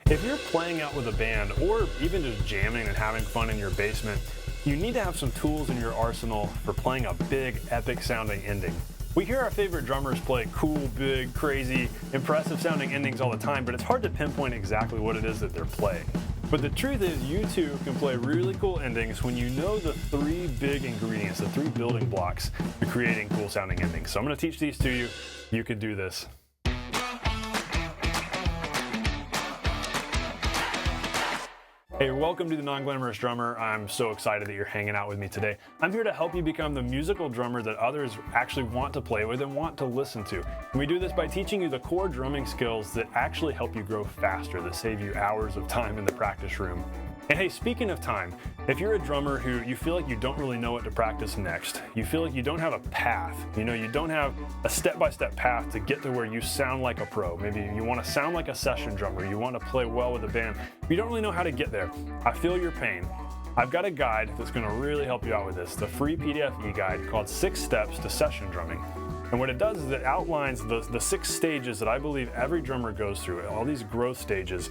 If you're playing out with a band or even just jamming and having fun in your basement, you need to have some tools in your arsenal for playing a big, epic sounding ending. We hear our favorite drummers play cool, big, crazy, impressive sounding endings all the time, but it's hard to pinpoint exactly what it is that they're playing. But the truth is, you too can play really cool endings when you know the three big ingredients, the three building blocks to creating cool sounding endings. So I'm going to teach these to you. You can do this. Hey, welcome to the Non-Glamorous Drummer. I'm so excited that you're hanging out with me today. I'm here to help you become the musical drummer that others actually want to play with and want to listen to. And we do this by teaching you the core drumming skills that actually help you grow faster, that save you hours of time in the practice room. And hey, speaking of time, if you're a drummer who you feel like you don't really know what to practice next, you feel like you don't have a path, you don't have a step-by-step path to get to where you sound like a pro. Maybe you want to sound like a session drummer, you want to play well with a band, but you don't really know how to get there. I feel your pain. I've got a guide that's going to really help you out with this, the free PDF e-guide called 6 Steps to Session Drumming. And what it does is it outlines the 6 stages that I believe every drummer goes through, all these growth stages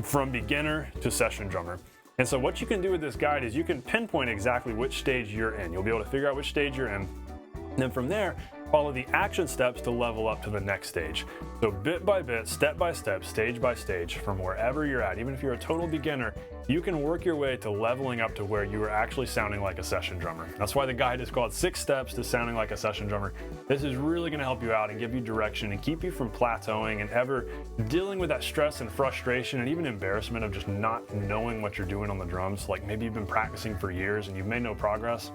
from beginner to session drummer. And so what you can do with this guide is you can pinpoint exactly which stage you're in. You'll be able to figure out which stage you're in. And then from there, follow the action steps to level up to the next stage. So bit by bit, step by step, stage by stage, from wherever you're at, even if you're a total beginner, you can work your way to leveling up to where you are actually sounding like a session drummer. That's why the guide is called 6 Steps to Sounding Like a Session Drummer. This is really going to help you out and give you direction and keep you from plateauing and ever dealing with that stress and frustration and even embarrassment of just not knowing what you're doing on the drums. Like maybe you've been practicing for years and you've made no progress.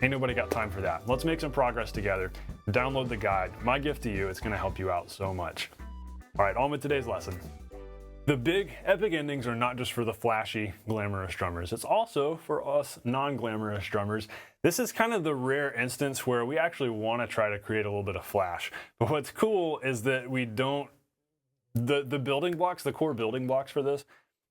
Ain't nobody got time for that. Let's make some progress together. Download the guide. My gift to you, it's going to help you out so much. All right, on with today's lesson. The big epic endings are not just for the flashy, glamorous drummers. It's also for us non-glamorous drummers. This is kind of the rare instance where we actually want to try to create a little bit of flash. But what's cool is that we don't, the building blocks, the core building blocks for this,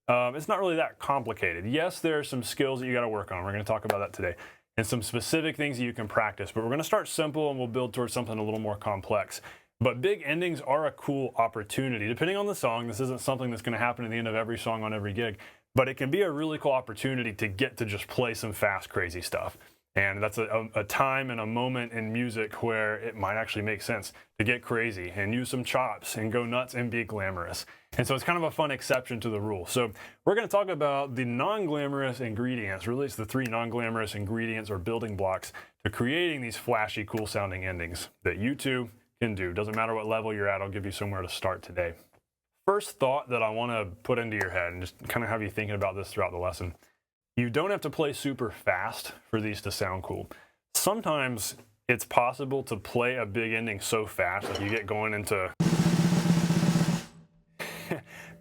it's not really that complicated. Yes, there are some skills that you got to work on. We're going to talk about that today. And some specific things that you can practice. But we're going to start simple and we'll build towards something a little more complex. But big endings are a cool opportunity. Depending on the song, this isn't something that's going to happen at the end of every song on every gig, but it can be a really cool opportunity to get to just play some fast, crazy stuff. And that's a time and a moment in music where it might actually make sense to get crazy and use some chops and go nuts and be glamorous. And so it's kind of a fun exception to the rule. So we're going to talk about the non-glamorous ingredients, really it's the 3 non-glamorous ingredients or building blocks to creating these flashy, cool sounding endings that you too can do. Doesn't matter what level you're at, I'll give you somewhere to start today. First thought that I want to put into your head and just kind of have you thinking about this throughout the lesson. You don't have to play super fast for these to sound cool. Sometimes it's possible to play a big ending so fast that you get going into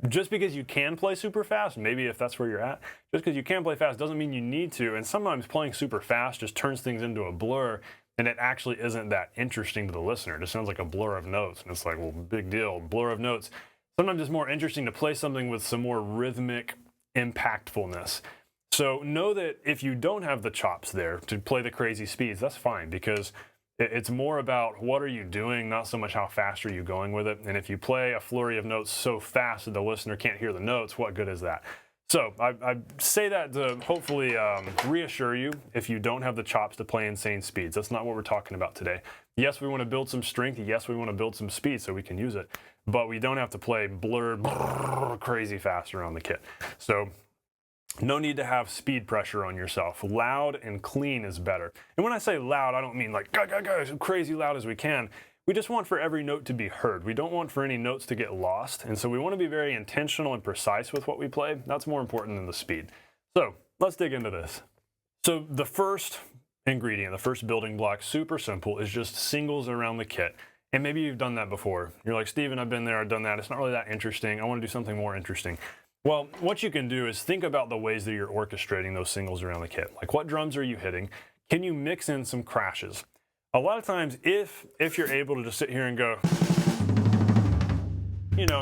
just because you can play super fast, maybe if that's where you're at, just because you can play fast doesn't mean you need to. And sometimes playing super fast just turns things into a blur. And it actually isn't that interesting to the listener. It just sounds like a blur of notes. And it's like, well, big deal, blur of notes. Sometimes it's more interesting to play something with some more rhythmic impactfulness. So know that if you don't have the chops there to play the crazy speeds, that's fine, because it's more about what are you doing, not so much how fast are you going with it. And if you play a flurry of notes so fast that the listener can't hear the notes, what good is that? So I say that to hopefully reassure you if you don't have the chops to play insane speeds. That's not what we're talking about today. Yes, we want to build some strength. Yes, we want to build some speed so we can use it. But we don't have to play blurred, crazy fast around the kit. So no need to have speed pressure on yourself. Loud and clean is better. And when I say loud, I don't mean like crazy loud as we can. We just want for every note to be heard. We don't want for any notes to get lost. And so we want to be very intentional and precise with what we play. That's more important than the speed. So let's dig into this. So the first ingredient, the first building block, super simple, is just singles around the kit. And maybe you've done that before. You're like, Steven, I've been there, I've done that. It's not really that interesting. I want to do something more interesting. Well, what you can do is think about the ways that you're orchestrating those singles around the kit. Like what drums are you hitting? Can you mix in some crashes? A lot of times, if you're able to just sit here and go,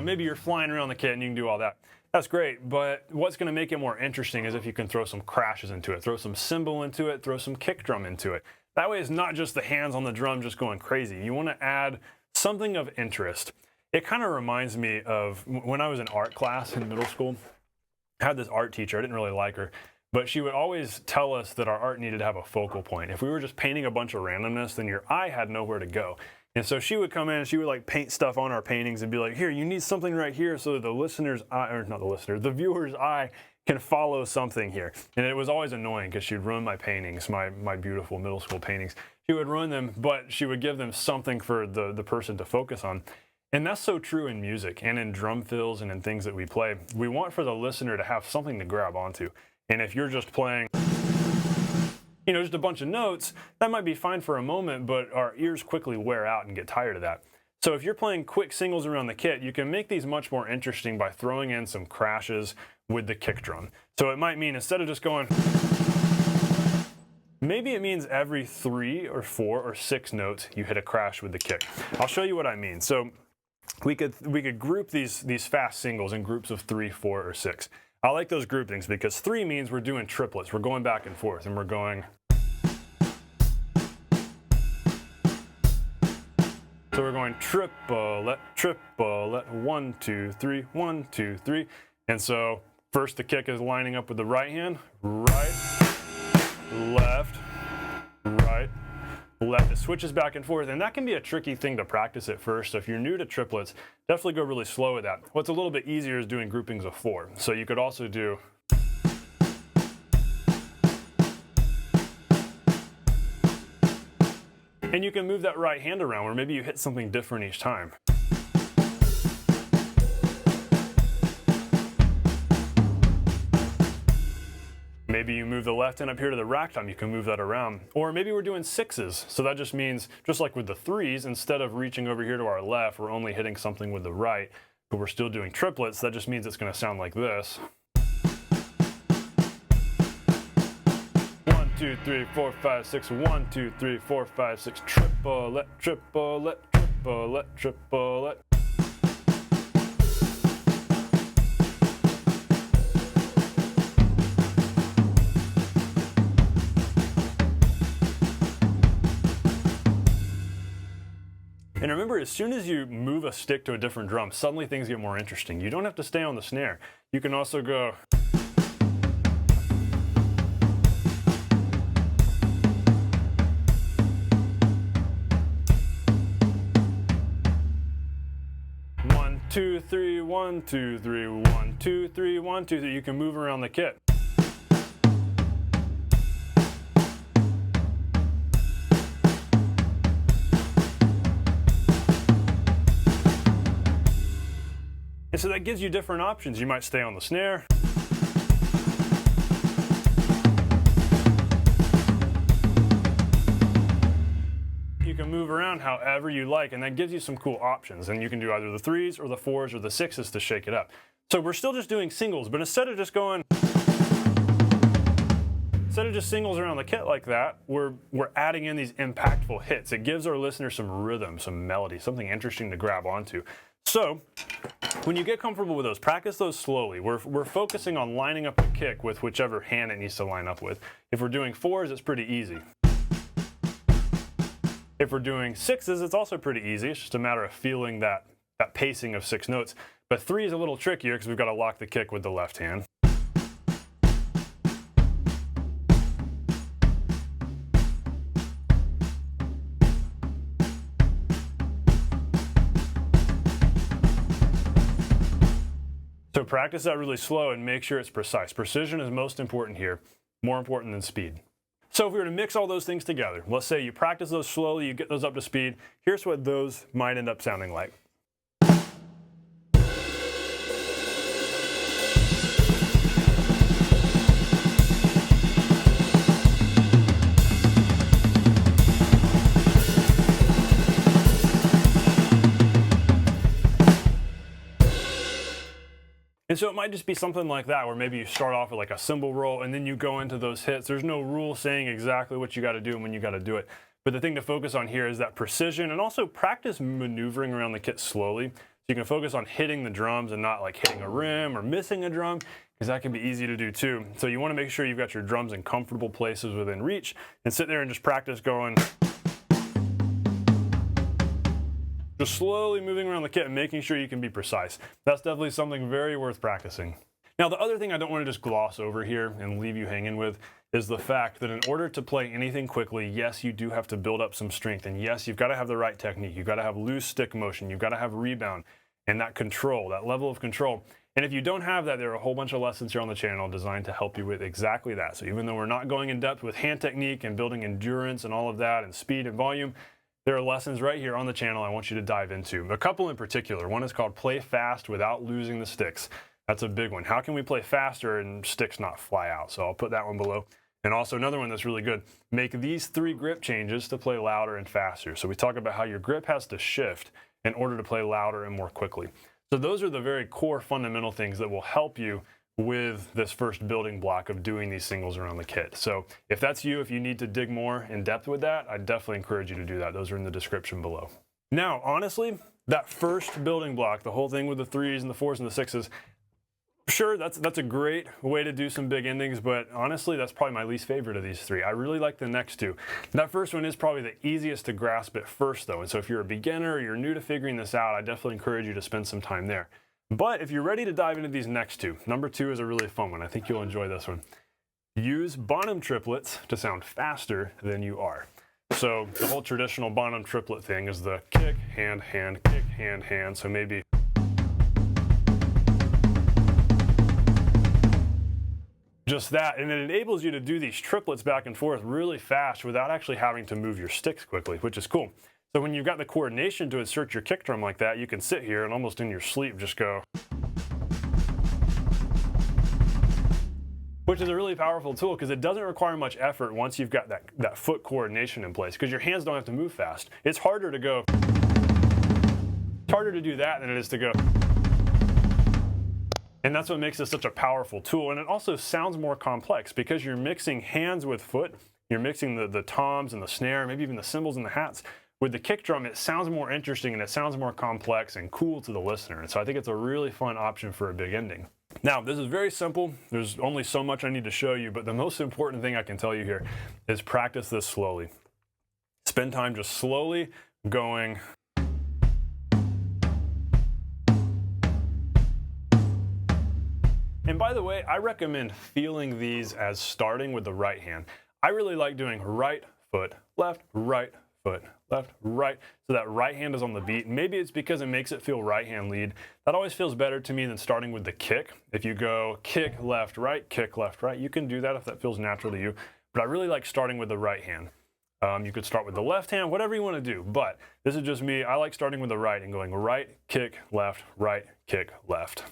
maybe you're flying around the kit and you can do all that. That's great, but what's going to make it more interesting is if you can throw some crashes into it, throw some cymbal into it, throw some kick drum into it. That way it's not just the hands on the drum just going crazy. You want to add something of interest. It kind of reminds me of when I was in art class in middle school. I had this art teacher, I didn't really like her, but she would always tell us that our art needed to have a focal point. If we were just painting a bunch of randomness, then your eye had nowhere to go. And so she would come in and she would like paint stuff on our paintings and be like, here, you need something right here so that the listener's eye, or not the listener, the viewer's eye can follow something here. And it was always annoying because she'd ruin my paintings, my beautiful middle school paintings. She would ruin them, but she would give them something for the person to focus on. And that's so true in music and in drum fills and in things that we play. We want for the listener to have something to grab onto. And if you're just playing, you know, just a bunch of notes, that might be fine for a moment, but our ears quickly wear out and get tired of that. So if you're playing quick singles around the kit, you can make these much more interesting by throwing in some crashes with the kick drum. So it might mean instead of just going, maybe it means every 3 or 4 or 6 notes you hit a crash with the kick. I'll show you what I mean. So we could group these fast singles in groups of 3, 4, or 6. I like those groupings because 3 means we're doing triplets. We're going back and forth, and we're going. So we're going triplet, triplet, 1, 2, 3, 1, 2, 3. And so first the kick is lining up with the right hand, right, left, right, left. It switches back and forth, and that can be a tricky thing to practice at first. So if you're new to triplets, definitely go really slow with that. What's a little bit easier is doing groupings of 4. So you could also do and you can move that right hand around where maybe you hit something different each time. Maybe you move the left hand up here to the rack time, you can move that around. Or maybe we're doing 6s, so that just means, just like with the 3s, instead of reaching over here to our left, we're only hitting something with the right, but we're still doing triplets. That just means it's going to sound like this. 1, 2, 3, 4, 5, 6, 1, 2, 3, 4, 5, 6, triplet, triplet, triplet, triplet. And remember, as soon as you move a stick to a different drum, suddenly things get more interesting. You don't have to stay on the snare. You can also go. One, 2, 3, 1, 2, 3, 1, 2, 3, 1, 2, 3. You can move around the kit. And so that gives you different options. You might stay on the snare. You can move around however you like, and that gives you some cool options. And you can do either the 3s or the 4s or the 6s to shake it up. So we're still just doing singles, but instead of just singles around the kit like that, we're adding in these impactful hits. It gives our listeners some rhythm, some melody, something interesting to grab onto. So when you get comfortable with those, practice those slowly. We're focusing on lining up the kick with whichever hand it needs to line up with. If we're doing 4s, it's pretty easy. If we're doing 6s, it's also pretty easy. It's just a matter of feeling that pacing of 6 notes. But 3 is a little trickier because we've got to lock the kick with the left hand. So practice that really slow and make sure it's precise. Precision is most important here, more important than speed. So if we were to mix all those things together, let's say you practice those slowly, you get those up to speed, here's what those might end up sounding like. And so it might just be something like that, where maybe you start off with like a cymbal roll and then you go into those hits. There's no rule saying exactly what you got to do and when you got to do it. But the thing to focus on here is that precision, and also practice maneuvering around the kit slowly. So you can focus on hitting the drums and not like hitting a rim or missing a drum, because that can be easy to do too. So you want to make sure you've got your drums in comfortable places within reach, and sit there and just practice going. Just slowly moving around the kit and making sure you can be precise. That's definitely something very worth practicing. Now, the other thing I don't want to just gloss over here and leave you hanging with is the fact that in order to play anything quickly, yes, you do have to build up some strength. And yes, you've got to have the right technique. You've got to have loose stick motion. You've got to have rebound and that control, that level of control. And if you don't have that, there are a whole bunch of lessons here on the channel designed to help you with exactly that. So even though we're not going in depth with hand technique and building endurance and all of that and speed and volume, there are lessons right here on the channel I want you to dive into. A couple in particular. One is called play fast without losing the sticks. That's a big one. How can we play faster and sticks not fly out? So I'll put that one below. And also another one that's really good, make these 3 grip changes to play louder and faster. So we talk about how your grip has to shift in order to play louder and more quickly. So those are the very core fundamental things that will help you with this first building block of doing these singles around the kit. So if that's you, if you need to dig more in depth with that, I definitely encourage you to do that. Those are in the description below. Now, honestly, that first building block, the whole thing with the 3s and the 4s and the 6s, sure, that's a great way to do some big endings, but honestly, that's probably my least favorite of these 3. I really like the next 2. That first one is probably the easiest to grasp at first, though. And so if you're a beginner or you're new to figuring this out, I definitely encourage you to spend some time there. But if you're ready to dive into these next 2, number 2 is a really fun one. I think you'll enjoy this one. Use Bonham triplets to sound faster than you are. So the whole traditional Bonham triplet thing is the kick, hand, hand, kick, hand, hand. So maybe just that, and it enables you to do these triplets back and forth really fast without actually having to move your sticks quickly, which is cool. So when you've got the coordination to insert your kick drum like that, you can sit here and almost in your sleep just go, which is a really powerful tool because it doesn't require much effort once you've got that foot coordination in place, because your hands don't have to move fast. It's harder to go, it's harder to do that than it is to go. And that's what makes this such a powerful tool. And it also sounds more complex because you're mixing hands with foot. You're mixing the toms and the snare, maybe even the cymbals and the hats. With the kick drum, it sounds more interesting and it sounds more complex and cool to the listener. And so I think it's a really fun option for a big ending. Now, this is very simple. There's only so much I need to show you, but the most important thing I can tell you here is practice this slowly. Spend time just slowly going. And by the way, I recommend feeling these as starting with the right hand. I really like doing right foot, left, right foot, left, right, so that right hand is on the beat. Maybe it's because it makes it feel right hand lead. That always feels better to me than starting with the kick. If you go kick, left, right, you can do that if that feels natural to you. But I really like starting with the right hand. You could start with the left hand, whatever you want to do. But this is just me. I like starting with the right and going right, kick, left, kick, left.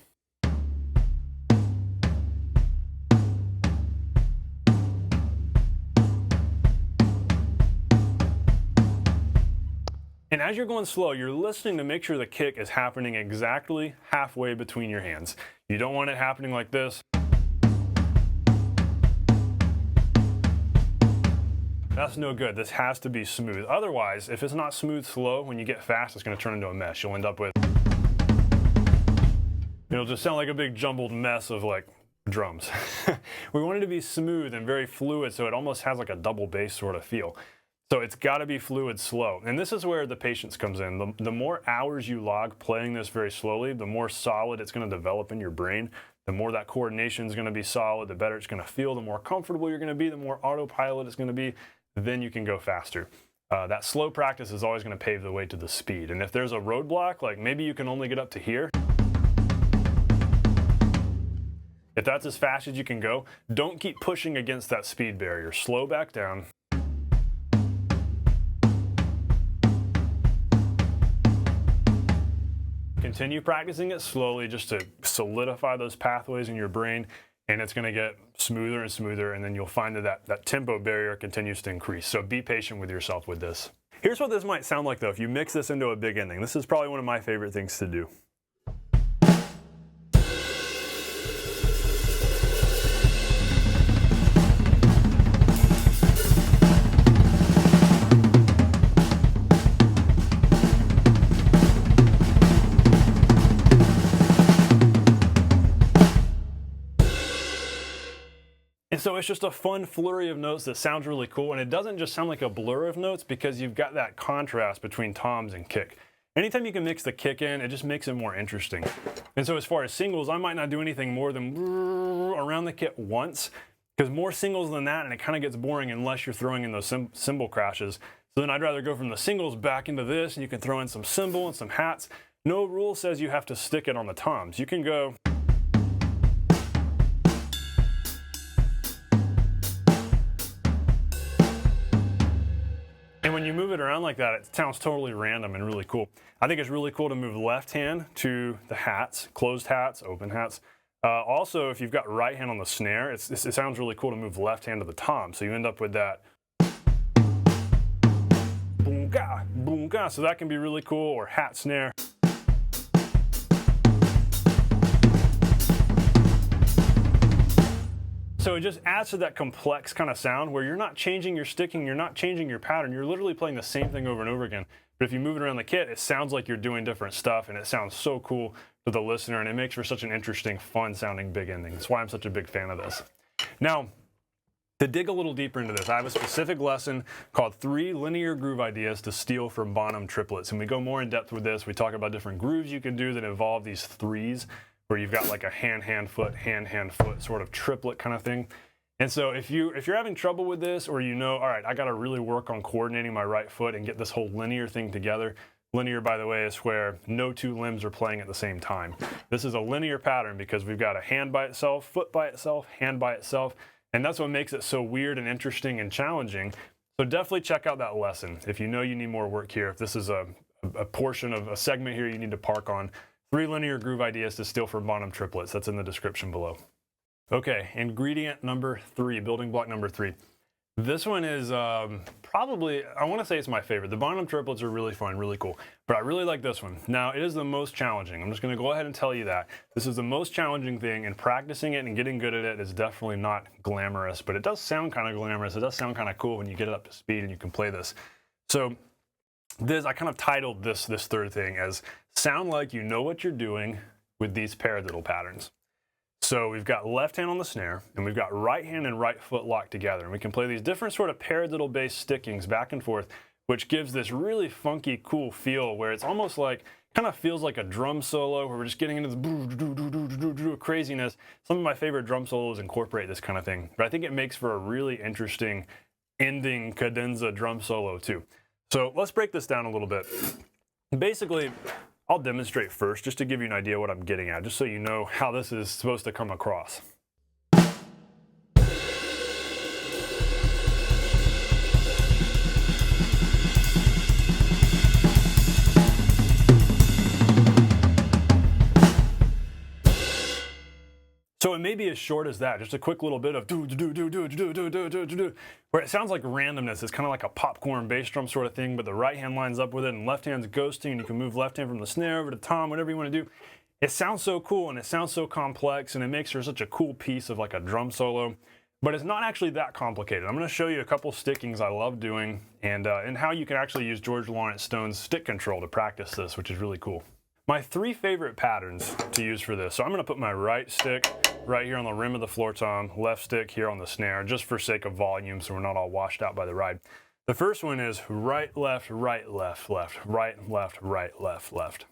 And as you're going slow, you're listening to make sure the kick is happening exactly halfway between your hands. You don't want it happening like this. That's no good. This has to be smooth. Otherwise, if it's not smooth slow, when you get fast, it's going to turn into a mess. You'll end up with, it'll just sound like a big jumbled mess of like drums. We want it to be smooth and very fluid, so it almost has like a double bass sort of feel. So it's got to be fluid slow. And this is where the patience comes in. The more hours you log playing this very slowly, the more solid it's going to develop in your brain. The more that coordination is going to be solid, the better it's going to feel, the more comfortable you're going to be, the more autopilot it's going to be, then you can go faster. That slow practice is always going to pave the way to the speed. And if there's a roadblock, like maybe you can only get up to here, if that's as fast as you can go, don't keep pushing against that speed barrier. Slow back down. Continue practicing it slowly just to solidify those pathways in your brain, and it's going to get smoother and smoother, and then you'll find that tempo barrier continues to increase. So be patient with yourself with this. Here's what this might sound like though if you mix this into a big ending. This is probably one of my favorite things to do. And so it's just a fun flurry of notes that sounds really cool, and it doesn't just sound like a blur of notes because you've got that contrast between toms and kick. anytime you can mix the kick in, it just makes it more interesting. And so as far as singles, I might not do anything more than around the kit once, because more singles than that, and it kind of gets boring unless you're throwing in those cymbal crashes. So then I'd rather go from the singles back into this, and you can throw in some cymbal and some hats. No rule says you have to stick it on the toms. You can go. And when you move it around like that, it sounds totally random and really cool. I think it's really cool to move left hand to the hats, closed hats, open hats. Also, if you've got right hand on the snare, it sounds really cool to move left hand to the tom. So you end up with that boom-ga, boom-ga. So that can be really cool, or hat snare. So it just adds to that complex kind of sound where you're not changing your sticking, you're not changing your pattern, you're literally playing the same thing over and over again. But if you move it around the kit, it sounds like you're doing different stuff, and it sounds so cool to the listener, and it makes for such an interesting, fun sounding big ending. That's why I'm such a big fan of this. Now, to dig a little deeper into this, I have a specific lesson called 3 Linear Groove Ideas to Steal from Bonham Triplets. And we go more in depth with this. We talk about different grooves you can do that involve these threes, where you've got like a hand-hand-foot, hand-hand-foot sort of triplet kind of thing. And so if you're having trouble with this, or you know, all right, I got to really work on coordinating my right foot and get this whole linear thing together. Linear, by the way, is where no 2 limbs are playing at the same time. This is a linear pattern because we've got a hand by itself, foot by itself, hand by itself, and that's what makes it so weird and interesting and challenging. So definitely check out that lesson if you know you need more work here. If this is a portion of a segment here you need to park on. 3 linear groove ideas to steal from Bonham triplets. That's in the description below. Okay, ingredient number 3, building block number 3. This one is probably, I want to say it's my favorite. The Bonham triplets are really fun, really cool, but I really like this one. Now, it is the most challenging. I'm just going to go ahead and tell you that. This is the most challenging thing, and practicing it and getting good at it is definitely not glamorous, but it does sound kind of glamorous. It does sound kind of cool when you get it up to speed and you can play this. So I kind of titled this third thing as sound like you know what you're doing with these paradiddle patterns. So we've got left hand on the snare, and we've got right hand and right foot locked together. And we can play these different sort of paradiddle-based stickings back and forth, which gives this really funky, cool feel where it's almost like, kind of feels like a drum solo where we're just getting into this craziness. Some of my favorite drum solos incorporate this kind of thing, but I think it makes for a really interesting ending cadenza drum solo too. So let's break this down a little bit. Basically, I'll demonstrate first just to give you an idea what I'm getting at, just so you know how this is supposed to come across. So it may be as short as that, just a quick little bit of where it sounds like randomness. It's kind of like a popcorn bass drum sort of thing, but the right hand lines up with it and left hand's ghosting, and you can move left hand from the snare over to tom, whatever you want to do. It sounds so cool and it sounds so complex, and it makes for such a cool piece of like a drum solo, but it's not actually that complicated. I'm going to show you a couple stickings I love doing and how you can actually use George Lawrence Stone's stick control to practice this, which is really cool. My 3 favorite patterns to use for this. So I'm going to put my right stick right here on the rim of the floor tom, left stick here on the snare, just for sake of volume so we're not all washed out by the ride. The first one is right, left, right, left, left, right, left, right, left, left.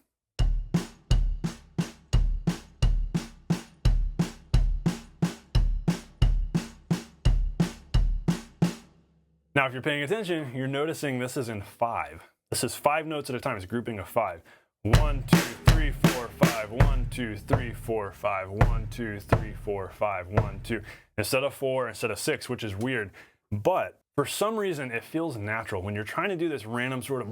Now, if you're paying attention, you're noticing this is in 5. This is 5 notes at a time. It's a grouping of 5. 1, 2, 3, 4, 5. 1, 2, 3, 4, 5. 1, 2, 3, 4, 5. 1, 2. Instead of 4, instead of 6, which is weird. But for some reason, it feels natural. When you're trying to do this random sort of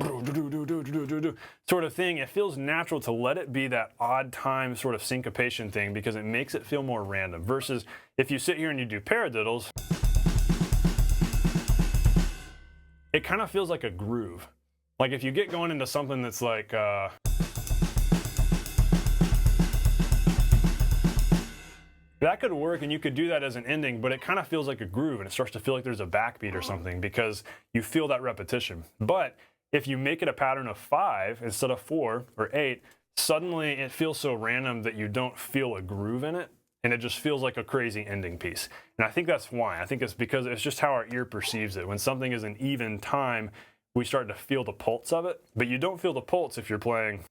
thing, it feels natural to let it be that odd time sort of syncopation thing because it makes it feel more random. Versus if you sit here and you do paradiddles, it kind of feels like a groove. Like if you get going into something that's like, that could work and you could do that as an ending, but it kind of feels like a groove and it starts to feel like there's a backbeat or something because you feel that repetition. But if you make it a pattern of 5 instead of 4 or 8, suddenly it feels so random that you don't feel a groove in it, and it just feels like a crazy ending piece. And I think that's why. I think it's because it's just how our ear perceives it. When something is an even time, we start to feel the pulse of it, but you don't feel the pulse if you're playing.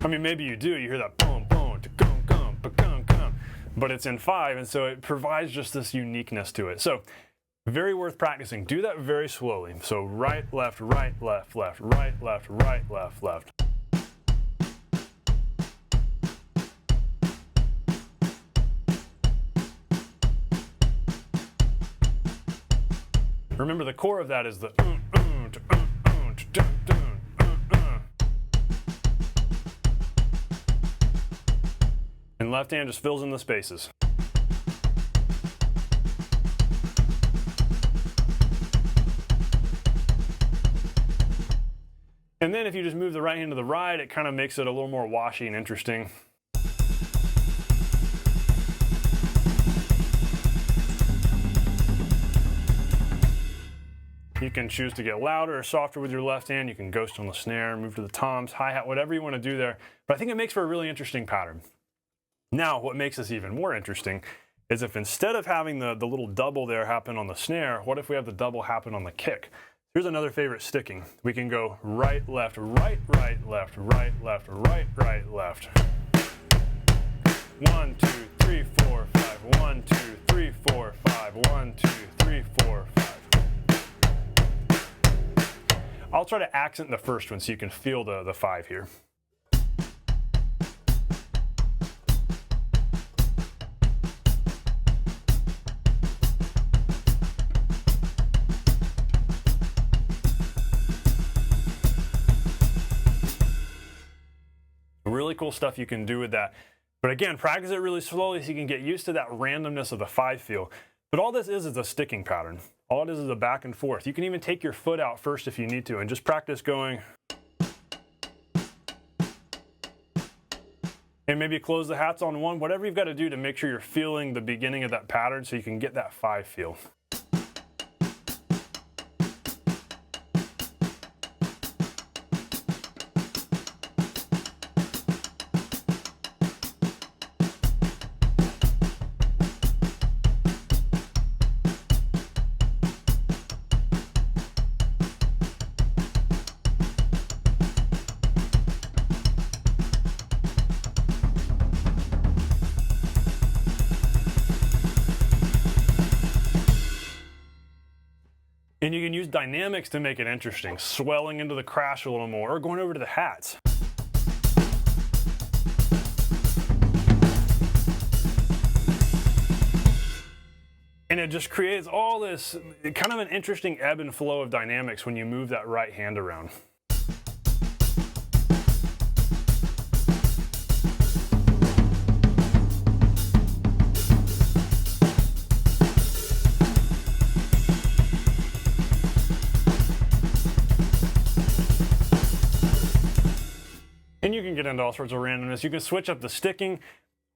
I mean, maybe you do, you hear that boom, boom, gum, gum, gum, gum, but it's in 5, and so it provides just this uniqueness to it. So, very worth practicing. Do that very slowly. So right, left, right, left, left, right, left, right, left, left. Remember, the core of that is the and left hand just fills in the spaces. And then if you just move the right hand to the right, it kind of makes it a little more washy and interesting. You can choose to get louder or softer with your left hand. You can ghost on the snare, move to the toms, hi-hat, whatever you want to do there. But I think it makes for a really interesting pattern. Now, what makes this even more interesting is if instead of having the little double there happen on the snare, what if we have the double happen on the kick? Here's another favorite sticking. We can go right, left, right, right, left, right, left, right, right, left. 1, 2, 3, 4, 5. 1, 2, 3, 4, 5. 1, 2, 3, 4, 5. I'll try to accent the first one so you can feel the 5 here. Really cool stuff you can do with that. But again, practice it really slowly so you can get used to that randomness of the 5 feel. But all this is a sticking pattern. All it is a back and forth. You can even take your foot out first if you need to and just practice going. And maybe close the hats on one, whatever you've got to do to make sure you're feeling the beginning of that pattern so you can get that 5 feel. And you can use dynamics to make it interesting, swelling into the crash a little more, or going over to the hats. And it just creates all this kind of an interesting ebb and flow of dynamics when you move that right hand around. And you can get into all sorts of randomness. You can switch up the sticking.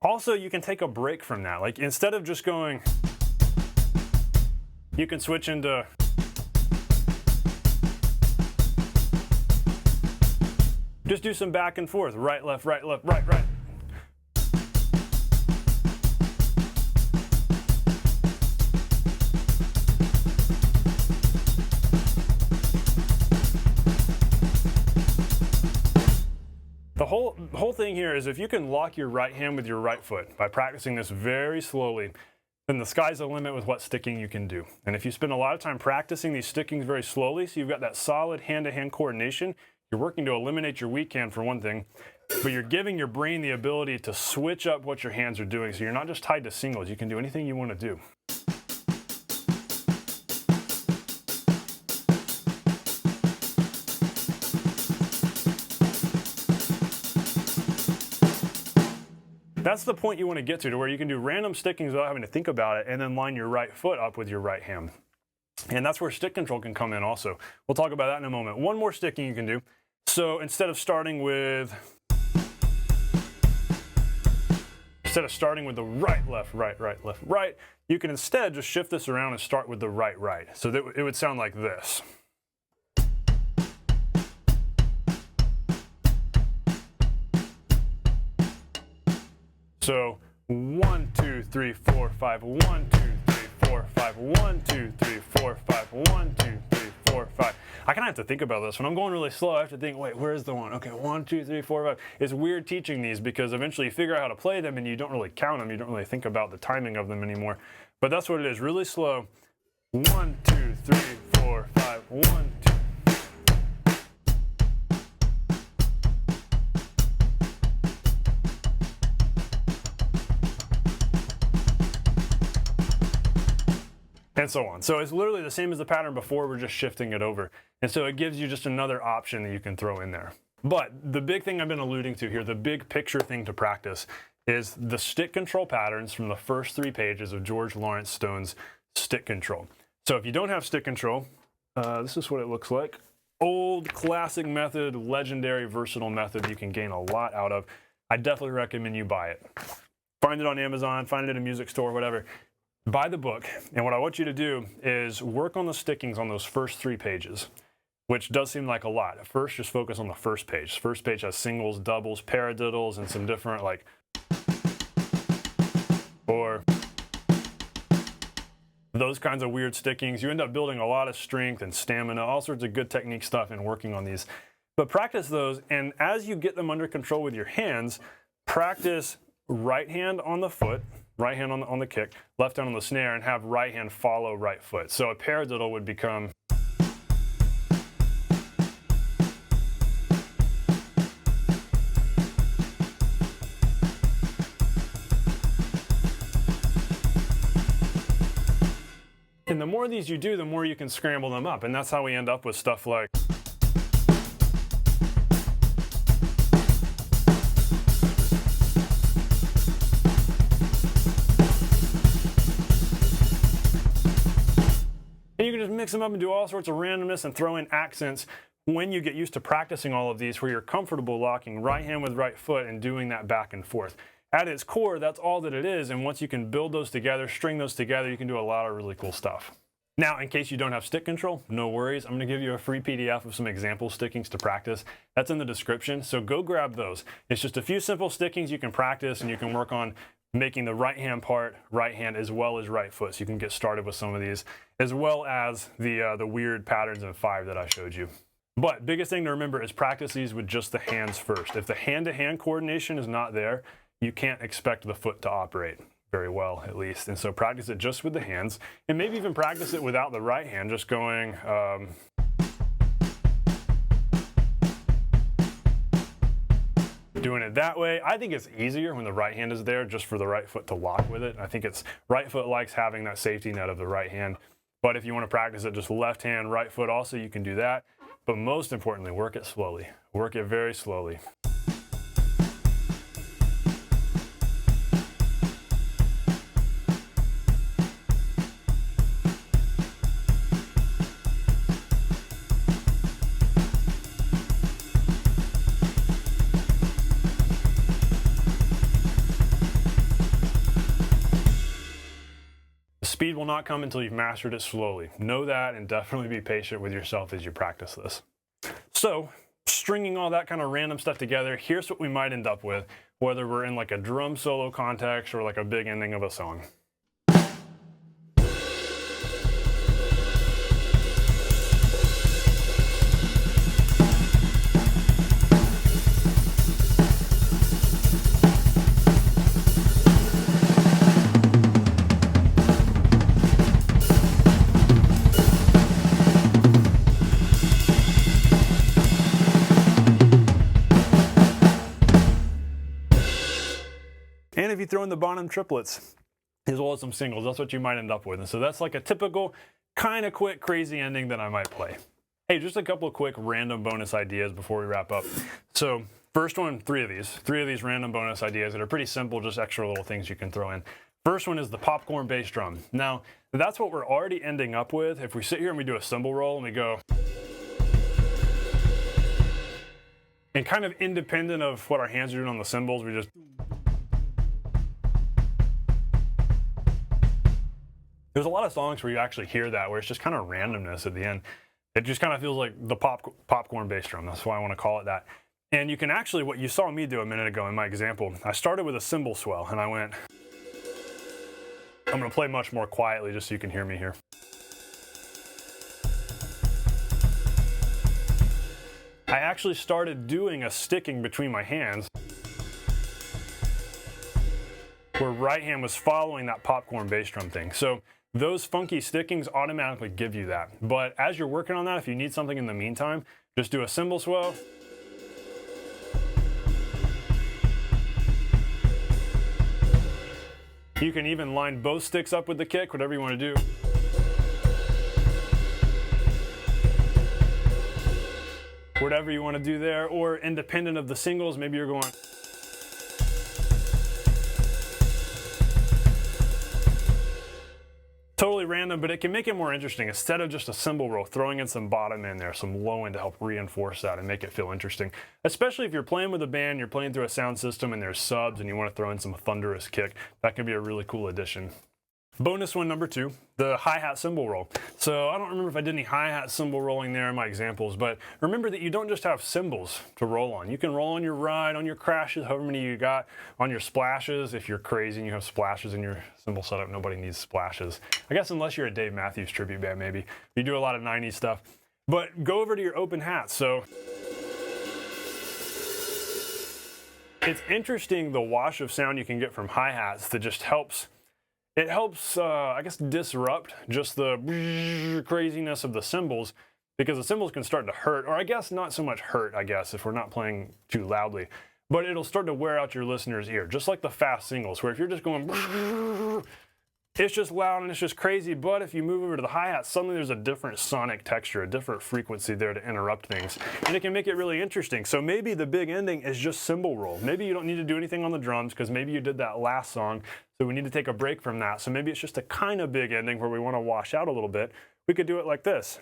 Also, you can take a break from that. Like instead of just going, you can switch into just do some back and forth. Right, left, right, left, right, right. The whole thing here is if you can lock your right hand with your right foot by practicing this very slowly, then the sky's the limit with what sticking you can do. And if you spend a lot of time practicing these stickings very slowly, so you've got that solid hand-to-hand coordination, you're working to eliminate your weak hand for one thing, but you're giving your brain the ability to switch up what your hands are doing. So you're not just tied to singles, you can do anything you want to do. That's the point you want to get to where you can do random stickings without having to think about it and then line your right foot up with your right hand. And that's where stick control can come in also. We'll talk about that in a moment. One more sticking you can do. So instead of starting with the right, left, right, right, left, right, you can instead just shift this around and start with the right, right. So that it would sound like this. So 1, 2, 3, 4, 5, 1, 2, 3, 4, 4, 5, 1, 2, 3, 4, 5, 1, 2, 3, 4, 5. I kind of have to think about this. When I'm going really slow, I have to think, wait, where's the one? Okay, 1, 2, 3, 4, 5. It's weird teaching these because eventually you figure out how to play them and you don't really count them. You don't really think about the timing of them anymore. But that's what it is, really slow. 1, 2, 3, 4, 5, 1, 2. And so on. So it's literally the same as the pattern before, we're just shifting it over. And so it gives you just another option that you can throw in there. But the big thing I've been alluding to here, the big picture thing to practice, is the stick control patterns from the first 3 pages of George Lawrence Stone's stick control. So if you don't have stick control, this is what it looks like. Old, classic method, legendary, versatile method you can gain a lot out of. I definitely recommend you buy it. Find it on Amazon, find it in a music store, whatever. Buy the book, and what I want you to do is work on the stickings on those first 3 pages, which does seem like a lot. At first, just focus on the first page. First page has singles, doubles, paradiddles, and some different like, or those kinds of weird stickings. You end up building a lot of strength and stamina, all sorts of good technique stuff in working on these. But practice those, and as you get them under control with your hands, practice right hand on the foot, right hand on the kick, left hand on the snare, and have right hand follow right foot. So a paradiddle would become and the more of these you do, the more you can scramble them up. And that's how we end up with stuff like and you can just mix them up and do all sorts of randomness and throw in accents when you get used to practicing all of these, where you're comfortable locking right hand with right foot and doing that back and forth. At its core, that's all that it is, and once you can build those together, string those together, you can do a lot of really cool stuff. Now, in case you don't have stick control, no worries. I'm going to give you a free PDF of some example stickings to practice. That's in the description, so go grab those. It's just a few simple stickings you can practice, and you can work on making the right hand part right hand as well as right foot, so you can get started with some of these, as well as the weird patterns in 5 that I showed you. But biggest thing to remember is practice these with just the hands first. If the hand-to-hand coordination is not there, you can't expect the foot to operate very well, at least. And so practice it just with the hands, and maybe even practice it without the right hand, just going doing it that way. I think it's easier when the right hand is there, just for the right foot to lock with it. I think it's right foot likes having that safety net of the right hand. But if you want to practice it just left hand, right foot also, you can do that. But most importantly, work it slowly. Work it very slowly. Speed will not come until you've mastered it slowly. Know that, and definitely be patient with yourself as you practice this. So, stringing all that kind of random stuff together, here's what we might end up with, whether we're in like a drum solo context or like a big ending of a song. And if you throw in the Bonham triplets, as well as some singles, that's what you might end up with. And so that's like a typical kind of quick, crazy ending that I might play. Hey, just a couple of quick random bonus ideas before we wrap up. So first one, 3 of these random bonus ideas that are pretty simple, just extra little things you can throw in. First one is the popcorn bass drum. Now, that's what we're already ending up with. If we sit here and we do a cymbal roll and we go, and kind of independent of what our hands are doing on the cymbals, we just, there's a lot of songs where you actually hear that, where it's just kind of randomness at the end. It just kind of feels like the popcorn bass drum. That's why I want to call it that. And you can actually, what you saw me do a minute ago in my example, I started with a cymbal swell, and I went, I'm going to play much more quietly just so you can hear me here. I actually started doing a sticking between my hands where right hand was following that popcorn bass drum thing. So those funky stickings automatically give you that. But as you're working on that, if you need something in the meantime, just do a cymbal swell. You can even line both sticks up with the kick, whatever you want to do. Whatever you want to do there, or independent of the singles, maybe you're going. Totally random, but it can make it more interesting. Instead of just a cymbal roll, throwing in some bottom in there, some low end to help reinforce that and make it feel interesting. Especially if you're playing with a band, you're playing through a sound system and there's subs and you want to throw in some thunderous kick, that can be a really cool addition. Bonus one, number 2, the hi-hat cymbal roll. So I don't remember if I did any hi-hat cymbal rolling there in my examples, but remember that you don't just have cymbals to roll on. You can roll on your ride, on your crashes, however many you got, on your splashes. If you're crazy and you have splashes in your cymbal setup, nobody needs splashes. I guess unless you're a Dave Matthews tribute band, maybe. You do a lot of 90s stuff. But go over to your open hats. So it's interesting the wash of sound you can get from hi-hats that just helps. It helps, I guess, disrupt just the craziness of the cymbals, because the cymbals can start to hurt, or I guess not so much hurt, I guess, if we're not playing too loudly. But it'll start to wear out your listener's ear, just like the fast singles, where if you're just going, it's just loud and it's just crazy. But if you move over to the hi-hat, suddenly there's a different sonic texture, a different frequency there to interrupt things. And it can make it really interesting. So maybe the big ending is just cymbal roll. Maybe you don't need to do anything on the drums, because maybe you did that last song. So we need to take a break from that. So maybe it's just a kind of big ending where we want to wash out a little bit. We could do it like this.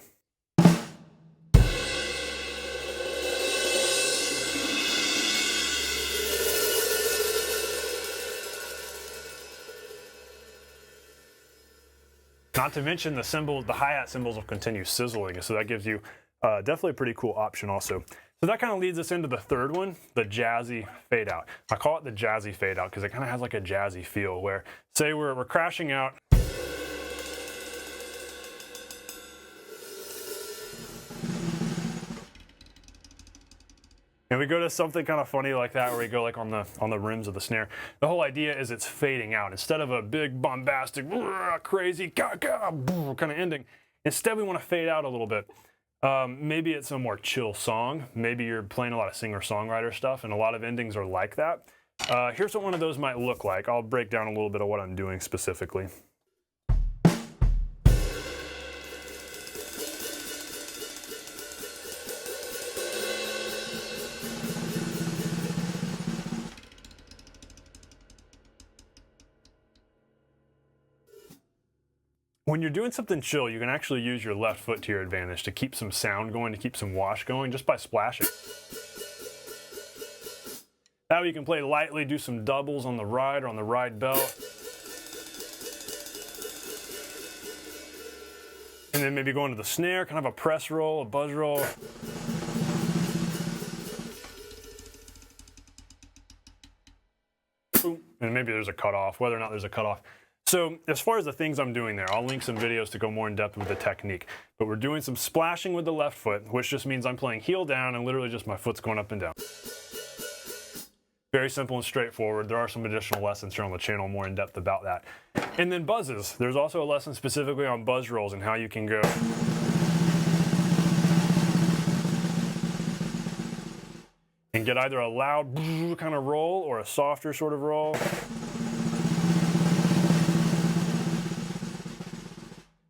Not to mention the cymbals, the hi-hat cymbals will continue sizzling, so that gives you definitely a pretty cool option also. So that kind of leads us into the third one, the jazzy fade out. I call it the jazzy fade out because it kind of has like a jazzy feel where, say we're crashing out. And we go to something kind of funny like that, where we go like on the rims of the snare. The whole idea is it's fading out. Instead of a big bombastic, crazy, kind of ending, instead we want to fade out a little bit. Maybe it's a more chill song. Maybe you're playing a lot of singer-songwriter stuff, and a lot of endings are like that. Here's what one of those might look like. I'll break down a little bit of what I'm doing specifically. When you're doing something chill, you can actually use your left foot to your advantage to keep some sound going, to keep some wash going, just by splashing. That way you can play lightly, do some doubles on the ride or on the ride belt. And then maybe go into the snare, kind of a press roll, a buzz roll. Boom. And maybe there's a cutoff, whether or not there's a cutoff. So as far as the things I'm doing there, I'll link some videos to go more in depth with the technique. But we're doing some splashing with the left foot, which just means I'm playing heel down and literally just my foot's going up and down. Very simple and straightforward. There are some additional lessons here on the channel more in depth about that. And then buzzes. There's also a lesson specifically on buzz rolls and how you can go. And get either a loud kind of roll or a softer sort of roll.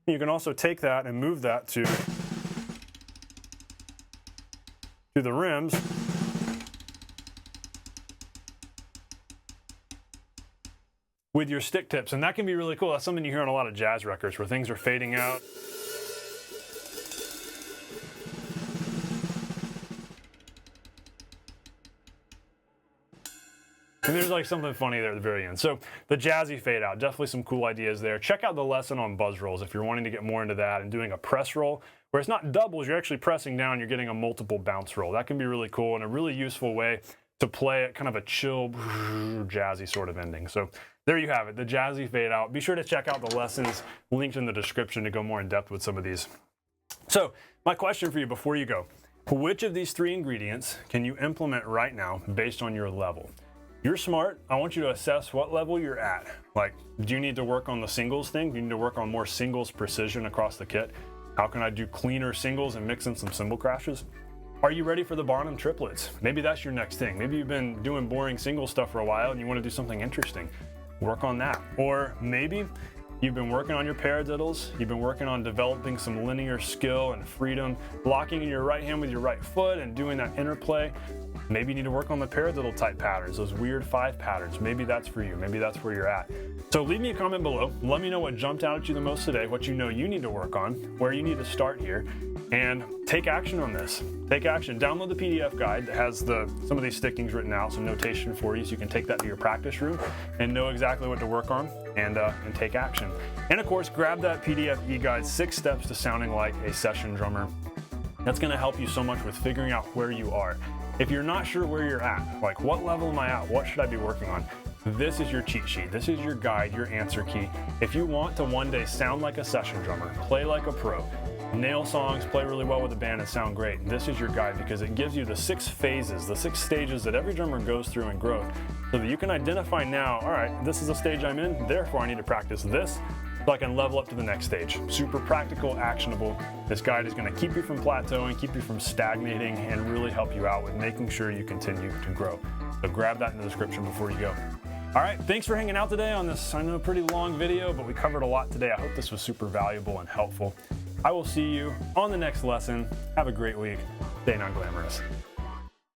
You can also take that and move that to the rims. With your stick tips, and that can be really cool. That's something you hear on a lot of jazz records where things are fading out. And there's like something funny there at the very end. So the jazzy fade out, definitely some cool ideas there. Check out the lesson on buzz rolls if you're wanting to get more into that and doing a press roll where it's not doubles, you're actually pressing down, you're getting a multiple bounce roll. That can be really cool and a really useful way to play at kind of a chill, jazzy sort of ending. So there you have it, the jazzy fade out. Be sure to check out the lessons linked in the description to go more in depth with some of these. So my question for you before you go, which of these 3 ingredients can you implement right now based on your level? You're smart. I want you to assess what level you're at. Like, do you need to work on the singles thing? Do you need to work on more singles precision across the kit? How can I do cleaner singles and mix in some cymbal crashes? Are you ready for the Bonham triplets? Maybe that's your next thing. Maybe you've been doing boring single stuff for a while and you want to do something interesting. Work on that. Or maybe you've been working on your paradiddles, you've been working on developing some linear skill and freedom, blocking in your right hand with your right foot and doing that interplay. Maybe you need to work on the paradiddle-type patterns, those weird 5 patterns. Maybe that's for you. Maybe that's where you're at. So leave me a comment below. Let me know what jumped out at you the most today, what you know you need to work on, where you need to start here, and take action on this. Take action. Download the PDF guide that has some of these stickings written out, some notation for you, so you can take that to your practice room and know exactly what to work on and take action. And of course, grab that PDF e-guide, 6 steps to sounding like a session drummer. That's going to help you so much with figuring out where you are. If you're not sure where you're at, like what level am I at? What should I be working on? This is your cheat sheet. This is your guide, your answer key. If you want to one day sound like a session drummer, play like a pro, nail songs, play really well with a band and sound great, this is your guide because it gives you the 6 phases, the 6 stages that every drummer goes through in growth so that you can identify now, all right, this is the stage I'm in, therefore I need to practice this so I can level up to the next stage. Super practical, actionable. This guide is going to keep you from plateauing, keep you from stagnating, and really help you out with making sure you continue to grow. So grab that in the description before you go. All right, thanks for hanging out today on this, I know, pretty long video, but we covered a lot today. I hope this was super valuable and helpful. I will see you on the next lesson. Have a great week. Stay non-glamorous.